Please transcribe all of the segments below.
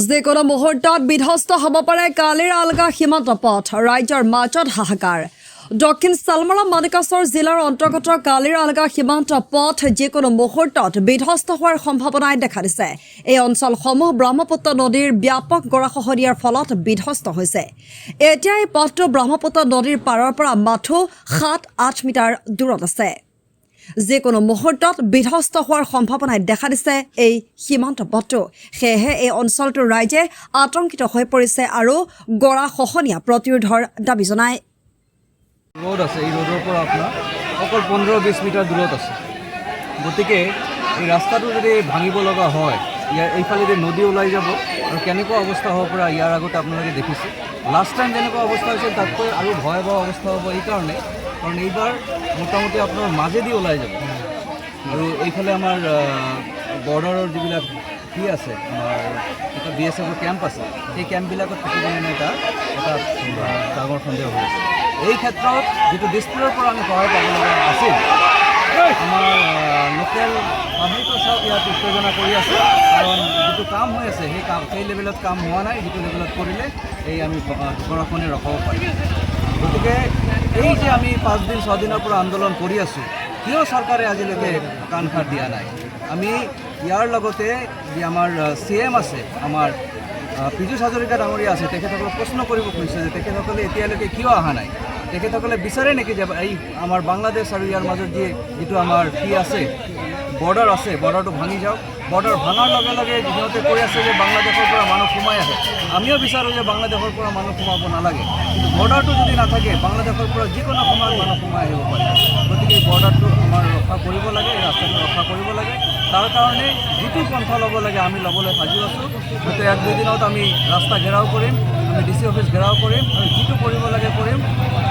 যিকোনো মুহূৰ্তত বিধ্বস্ত হ'ব পাৰে কালিৰ আলগা সীমান্ত পথ ৰাজ্যৰ মাজত হাহাকাৰ দক্ষিণ চালমৰা মানিকাছৰ জিলাৰ অন্তৰ্গত কালিৰ আলগা সীমান্ত পথ যিকোনো মুহূৰ্তত বিধ্বস্ত হোৱাৰ সম্ভাৱনাই দেখা দিছে। এই অঞ্চলসমূহ ব্ৰহ্মপুত্ৰ নদীৰ ব্যাপক গৰাখহনীয়াৰ ফলত বিধ্বস্ত হৈছে। এতিয়া এই পথটো ব্ৰহ্মপুত্ৰ নদীৰ পাৰৰ পৰা মাথো 7-8 মিটাৰ দূৰত আছে। যিকোনো মুহূৰ্তত বিধ্বস্ত হোৱাৰ সম্ভাৱনাই দেখা দিছে এই সীমান্ত পথটো। সেয়েহে এই অঞ্চলটোৰ ৰাইজে আতংকিত হৈ পৰিছে আৰু গৰাখহনীয়া প্ৰতিৰোধৰ দাবী জনায়। रोड আছে এই ৰোডৰ পৰা আপোনাৰ অকল 15-20 মিটাৰ দূৰত আছে। গতিকে এই ৰাস্তাটো যদি ভাঙিব লগা হয় ইয়াৰ এইফালেদি নদী ওলাই যাব আৰু কেনেকুৱা অৱস্থা হ'ব পৰা ইয়াৰ আগতে আপোনালোকে দেখিছে। লাষ্ট টাইম যেনেকুৱা অৱস্থা হৈছিল তাতকৈ আৰু ভয়াৱহ অৱস্থা হ'ব এইকাৰণে কাৰণ এইবাৰ মোটামুটি আপোনাৰ মাজেদি ওলাই যাব আৰু এইফালে আমাৰ বৰ্ডাৰৰ যিবিলাক কি আছে আমাৰ এটা BSFৰ কেম্প আছে সেই কেম্পবিলাকত থাকিব মানে এটা ডাঙৰ সন্দেহ হৈ আছে। এই ক্ষেত্ৰত যিটো দিছপুৰৰ পৰা আমি সহায় পাব লগা আছিল আমাৰ লোকেল পাব্লিকৰ চাওক ইয়াত উত্তেজনা কৰি আছে কাৰণ যিটো কাম হৈ আছে সেই লেভেলত কাম হোৱা নাই, যিটো লেভেলত কৰিলে এই আমি গৰাখহনীয়া ৰখাব পাৰিম। গতিকে এই যে আমি 5 দিন 6 দিনৰ পৰা আন্দোলন কৰি আছোঁ কিয় চৰকাৰে আজিলৈকে কাণসাৰ দিয়া নাই। আমি ইয়াৰ লগতে যি আমাৰ CM আছে আমাৰ পীযুষ হাজৰিকা ডাঙৰীয়া আছে তেখেতসকলক প্ৰশ্ন কৰিব খুজিছে যে তেখেতসকলে এতিয়ালৈকে কিয় অহা নাই। তেখেতসকলে বিচাৰে নেকি যে এই আমাৰ বাংলাদেশ আৰু ইয়াৰ মাজত যিটো আমাৰ কি আছে বৰ্ডাৰ আছে বৰ্ডাৰটো ভাঙি যাওক। বৰ্ডাৰ ভাঙাৰ লগে লগে সিহঁতে কৈ আছে যে বাংলাদেশৰ পৰা মানুহ সোমাই আহে। আমিও বিচাৰোঁ যে বাংলাদেশৰ পৰা মানুহ সোমাব নালাগে, কিন্তু বৰ্ডাৰটো যদি নাথাকে বাংলাদেশৰ পৰা যিকোনো সময়ত মানুহ সোমাই আহিব পাৰে। গতিকে এই বৰ্ডাৰটো আমাৰ ৰক্ষা কৰিব লাগে, এই ৰাস্তাটো ৰক্ষা কৰিব লাগে। তাৰ কাৰণে যিটো পন্থা ল'ব লাগে আমি ল'বলৈ সাজু আছোঁ। হয়তো 1-2 দিনত আমি ৰাস্তা ঘেৰাও কৰিম, আমি DC অফিচ ঘেৰাও কৰিম আৰু যিটো কৰিব লাগে কৰিম।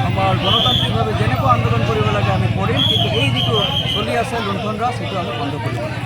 আমাৰ গণতান্ত্ৰিকভাৱে যেনেকুৱা আন্দোলন কৰিব লাগে আমি কৰিম, কিন্তু এই যিটো চলি আছে লুণ্ঠন ৰাজ সেইটো আমি বন্ধ কৰিব লাগে।